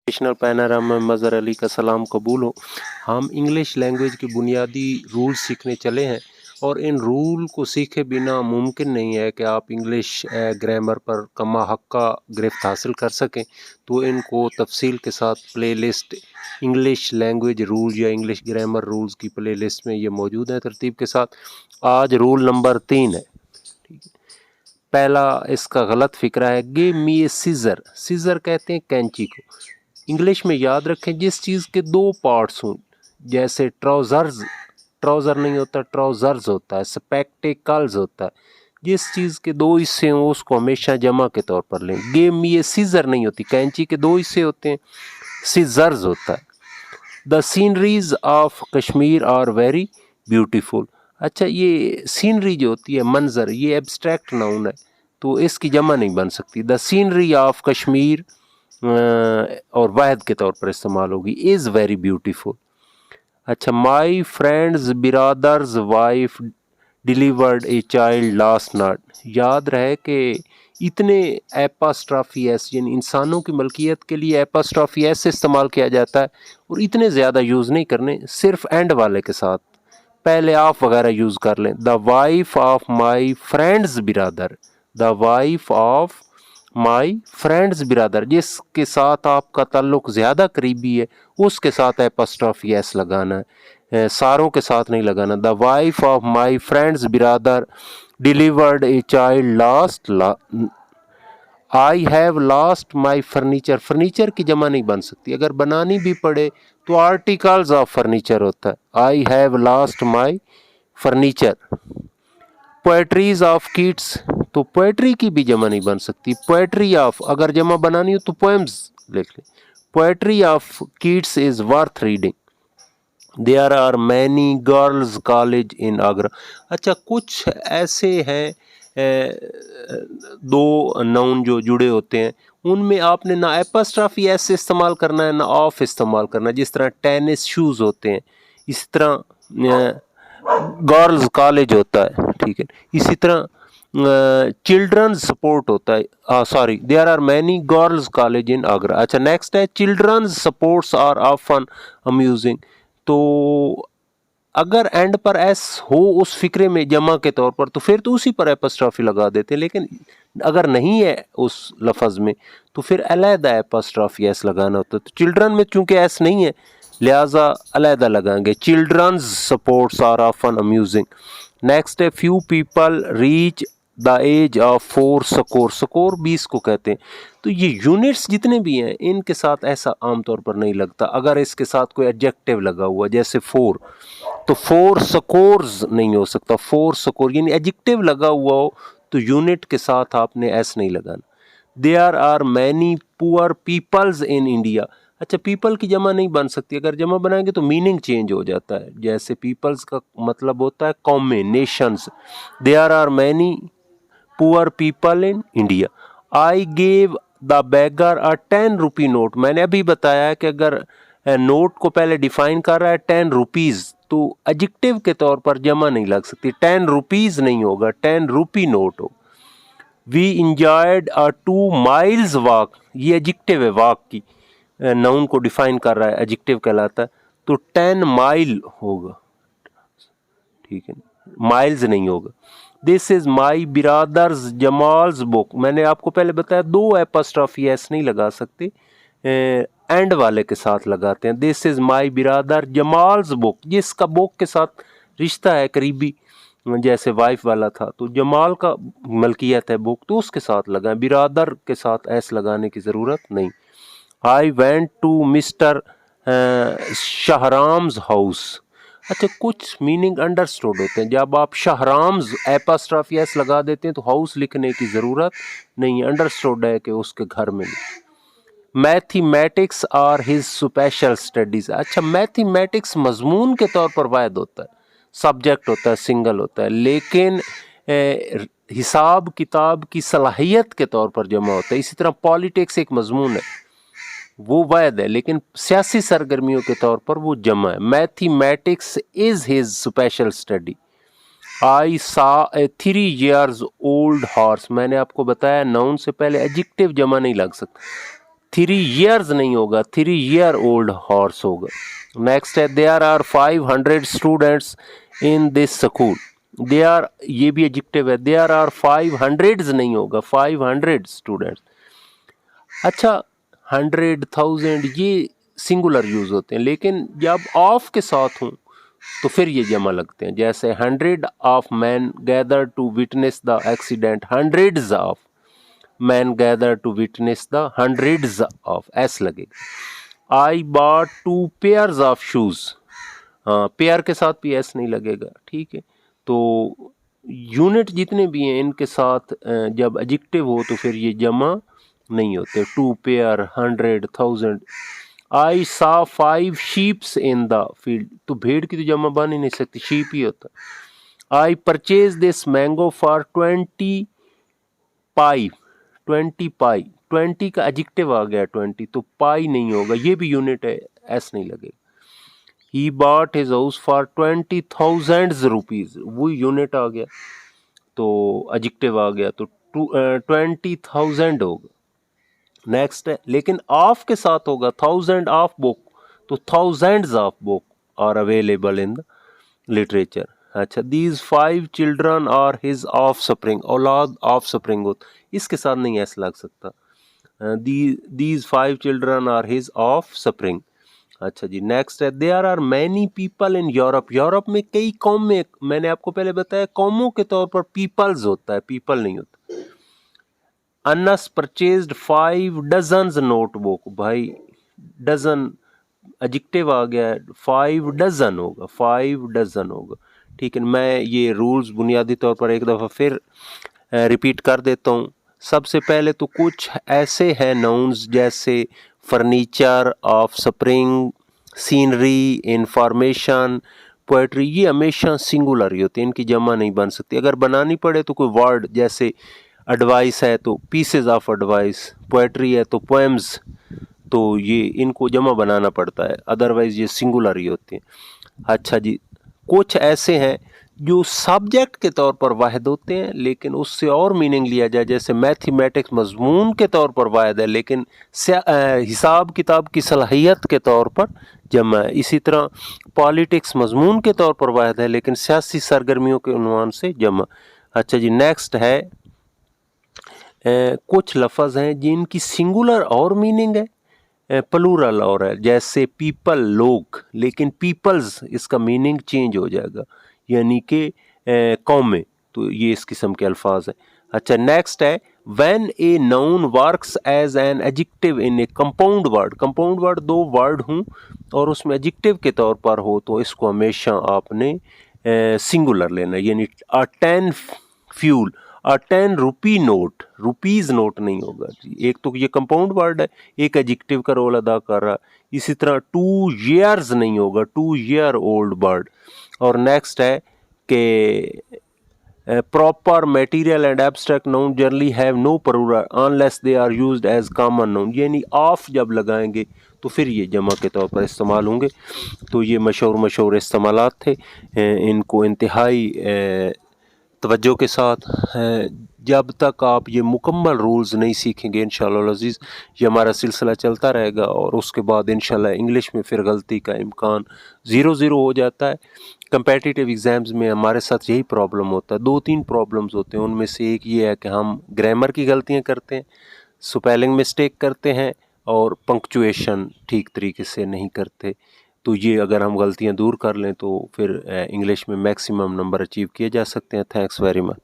National panorama में मज़हर अली का सलाम कबूल हो। हम इंग्लिश लैंग्वेज के बुनियादी रूल सीखने चले हैं और इन रूल को सीखे बिना मुमकिन नहीं है कि आप इंग्लिश ग्रामर पर कमा हक़्क़ा गिरफ्त हासिल कर सकें। तो इनको तफसील के साथ प्लेलिस्ट इंग्लिश लैंग्वेज रूल या इंग्लिश ग्रामर रूल्स की प्लेलिस्ट में ये मौजूद है तरतीब के साथ। आज रूल नंबर 3 है। ठीक है, पहला इसका गलत फ़िक्रा है, गिव मी ए सीज़र। सीज़र कहते हैं कैंची को। इंग्लिश में याद रखें जिस चीज़ के दो पार्ट्स हों, जैसे ट्राउज़र्स, ट्राउज़र नहीं होता ट्राउज़र्स होता है, स्पेक्टिकल्स होता है, जिस चीज़ के दो हिस्से हों उसको हमेशा जमा के तौर पर लें। गिव मी ए सीज़र नहीं होती, कैंची के दो हिस्से होते हैं, सीज़र्स होता है। The sceneries of Kashmir are very beautiful. अच्छा, ये सीनरी जो होती है, मंजर, ये एब्स्ट्रैक्ट नाउन है तो इसकी जमा नहीं बन सकती। द सीनरी ऑफ कश्मीर और वाहिद के तौर पर इस्तेमाल होगी, इज़ वेरी ब्यूटीफुल। अच्छा, माई फ्रेंड्स बिरादर्स wife delivered a child last night. याद रहे कि इतने एपास्ट्रॉफी एस यानी इंसानों की मलकियत के लिए एपास्ट्रॉफी एस से इस्तेमाल किया जाता है और इतने ज़्यादा यूज़ नहीं करने, सिर्फ एंड वाले के साथ, पहले आप वगैरह यूज़ कर लें। The wife of my friend's बिरादर, the wife of my friend's बिरादर, जिसके साथ आपका ताल्लुक ज़्यादा करीबी है उसके साथ एपॉस्ट्रोफी एस लगाना है, सारों के साथ नहीं लगाना। The wife of my friend's बिरादर delivered a child last. I have last my furniture, furniture की जमा नहीं बन सकती, अगर बनानी भी पड़े तो आर्टिकल्स ऑफ फर्नीचर होता है। आई have last my furniture. Poetries of kids, तो पोएट्री की भी जमा नहीं बन सकती। पोएट्री ऑफ अगर जमा बनानी हो तो पोएम्स लिख लें। Poetry of kids is worth reading. There are many girls college in Agra. अच्छा, कुछ ऐसे हैं दो नाउन जो जुड़े होते हैं उनमें आपने ना एपॉस्ट्रॉफी एस से इस्तेमाल करना है ना ऑफ इस्तेमाल करना है। जिस तरह टेनिस शूज़ होते हैं, इसी तरह गर्ल्स कॉलेज होता है, ठीक है। इसी तरह चिल्ड्रंस सपोर्ट होता है, sorry, there are many girls college in Agra. अच्छा, नेक्स्ट है children's sports are often amusing. तो अगर एंड पर एस हो उस फिक्रे में जमा के तौर पर तो फिर तो उसी पर एपॉस्ट्रॉफी लगा देते हैं, लेकिन अगर नहीं है उस लफ्ज़ में तो फिर अलहदा एपॉस्ट्रॉफी एस लगाना होता है। तो चिल्ड्रन में चूंकि एस नहीं है लिहाजा अलहदा लगाएंगे। Children's sports are often amusing. Next है few people reach the age of 4 score. Score 20 को कहते हैं। तो ये यूनिट्स जितने भी हैं इनके साथ ऐसा आमतौर पर नहीं लगता। अगर इसके साथ कोई एडजेक्टिव लगा हुआ जैसे 4, तो 4 स्कोर्स नहीं हो सकता। 4 स्कोर यानी एडजेक्टिव लगा हुआ हो तो यूनिट के साथ आपने एस नहीं लगाना। There are many poor peoples in India. अच्छा, पीपल की जमा नहीं बन सकती, अगर जमा बनाएंगे तो मीनिंग चेंज हो जाता है। जैसे पीपल्स का मतलब होता है कौमें, nations. There are many poor people in India. I gave the beggar a 10 rupee note. मैंने अभी बताया कि अगर नोट को पहले डिफाइन कर रहा है 10 रुपीज़ तो एडजेक्टिव के तौर पर जमा नहीं लग सकती। 10 रुपीज़ नहीं होगा, 10 रुपी नोट हो। We enjoyed a 2 miles walk, ये एडजेक्टिव है, वॉक की नाउन को डिफाइन कर रहा है, एडजेक्टिव कहलाता है। तो 10 माइल होगा, ठीक है, माइल्स नहीं होगा। दिस इज माई बिरादर्स जमाल्स बुक। मैंने आपको पहले बताया दो एपॉस्ट्रॉफी एस नहीं लगा सकते, एंड वाले के साथ लगाते हैं। दिस इज माई बिरादर जमाल्स बुक, जिसका बुक के साथ रिश्ता है करीबी, जैसे वाइफ वाला था तो जमाल का मलकियत है बुक तो उसके साथ लगाएं, बिरादर के साथ एस लगाने की ज़रूरत नहीं। I went to mister Shahram's house. अच्छा, कुछ मीनिंग अंडरस्टूड होते हैं। जब आप शाहराम्स एपॉस्ट्रॉफी एस लगा देते हैं तो हाउस लिखने की ज़रूरत नहीं है, अंडरस्टूड है कि उसके घर में। Mathematics are his special studies. अच्छा, मैथमेटिक्स मजमून के तौर पर वायद होता है, सब्जेक्ट होता है, सिंगल होता है, लेकिन हिसाब किताब की सलाहियत के तौर पर जमा होता है। इसी तरह पॉलिटिक्स एक मजमून है, वो वायद है, लेकिन सियासी सरगर्मियों के तौर पर वो जमा है। Mathematics is his special study. I saw a 3 years old horse. मैंने आपको बताया नाउन से पहले एडजेक्टिव जमा नहीं लग सकता। 3 years नहीं होगा, 3 year old horse होगा। नेक्स्ट है there are 500 students in this school। they are, ये भी एडजेक्टिव है, there are 500 नहीं होगा, 500 स्टूडेंट्स। अच्छा 100,000 ये सिंगुलर यूज होते हैं, लेकिन जब ऑफ के साथ हों तो फिर ये जमा लगते हैं। जैसे 100 of man gather to witness the accident, hundreds of man gather to witness the hundreds of, s लगेगा। I bought 2 pairs of shoes, हाँ पेयर के साथ भी एस नहीं लगेगा, ठीक है। तो यूनिट जितने भी हैं इनके साथ जब एडजेक्टिव हो तो फिर ये जमा नहीं होते। 2 पेयर, 100, 1000। आई सा 5 शीप्स इन द फील्ड, तो भेड़ की तो जमा बन ही नहीं सकती, शीप ही होता। I purchase this mango for 20 पाई, 20 पाई, 20 का एडजेक्टिव आ गया 20, तो पाई नहीं होगा, ये भी यूनिट है, एस नहीं लगेगा। He bought his house for 20,000 rupees, वो यूनिट आ गया तो एडजेक्टिव आ गया, तो 20,000 होगा। नेक्स्ट है, लेकिन ऑफ के साथ होगा 1000 ऑफ बुक, तो thousands of book are available in the literature. अच्छा, these 5 children are his offspring, औलाद ऑफ स्प्रिंग हो, इसके साथ नहीं ऐसा लग सकता। These 5 children are his offspring. अच्छा जी, नेक्स्ट है, there are many people in Europe, Europe में कई कौम में, मैंने आपको पहले बताया कौमों के तौर पर पीपल्स होता है, पीपल नहीं होता। अनस परचेज्ड 5 डजन्स नोटबुक, भाई डजन एडजेक्टिव आ गया, 5 डजन होगा, 5 डजन होगा, ठीक है। मैं ये रूल्स बुनियादी तौर पर एक दफ़ा फिर रिपीट कर देता हूँ। सबसे पहले तो कुछ ऐसे हैं नाउन्स जैसे furniture, of spring, scenery, information, poetry, ये हमेशा सिंगुलर ही होती है, इनकी जमा नहीं बन सकती। अगर बनानी पड़े तो कोई वर्ड, जैसे एडवाइस है तो पीसेज ऑफ एडवाइस, पोएट्री है तो पोएम्स, तो ये इनको जमा बनाना पड़ता है, अदरवाइज ये सिंगुलर ही होती हैं। अच्छा जी, कुछ ऐसे हैं जो सब्जेक्ट के तौर पर वाहिद होते हैं लेकिन उससे और मीनिंग लिया जाए, जैसे मैथमेटिक्स मजमून के तौर पर वाहिद है लेकिन हिसाब किताब की सलाहियत के तौर पर जमा है। इसी तरह पॉलिटिक्स मजमून के तौर पर वाहिद है लेकिन सियासी सरगर्मियों के उन्वान से जमा। अच्छा जी, नेक्स्ट है, कुछ लफ्ज़ हैं जिनकी सिंगुलर और मीनिंग है, प्लूरल और है, जैसे पीपल लोग, लेकिन पीपल्स इसका मीनिंग चेंज हो जाएगा, यानी कि कौमें, तो ये इस किस्म के अल्फाज हैं। अच्छा, नेक्स्ट है, when a noun works as an adjective in a compound word, compound word 2 word हों और उसमें एडजेक्टिव के तौर पर हो तो इसको हमेशा आपने सिंगुलर लेना, यानी अ 10 फ्यूल, अ 10 रुपी नोट, रुपीज़ नोट नहीं होगा जी, एक तो ये कंपाउंड वर्ड है, एक एडजेक्टिव का रोल अदा कर रहा है। इसी तरह 2 ईयर्स नहीं होगा, 2 ईयर ओल्ड बर्ड। और नेक्स्ट है कि proper material and abstract noun generally have no plural unless they are used as common noun, यानी ऑफ जब लगाएंगे तो फिर ये जमा के तौर पर इस्तेमाल होंगे। तो ये मशहूर इस्तेमालात थे, इनको इंतहाई तवज्जो के साथ जब तक आप ये मुकम्मल रूल्स नहीं सीखेंगे इंशाअल्लाह अज़ीज़ ये हमारा सिलसिला चलता रहेगा, और उसके बाद इंशाअल्लाह इंग्लिश में फिर गलती का इम्कान 0-0 हो जाता है। कंपेटिटिव एग्ज़ाम्स में हमारे साथ यही प्रॉब्लम होता है, 2-3 प्रॉब्लम्स होते हैं, उनमें से एक ये है कि हम ग्रामर की गलतियाँ करते हैं, स्पेलिंग मिस्टेक करते हैं और पंक्चुएशन ठीक तरीके से नहीं करते। तो ये अगर हम गलतियाँ दूर कर लें तो फिर इंग्लिश में मैक्सिमम नंबर अचीव किए जा सकते हैं। Thanks very much.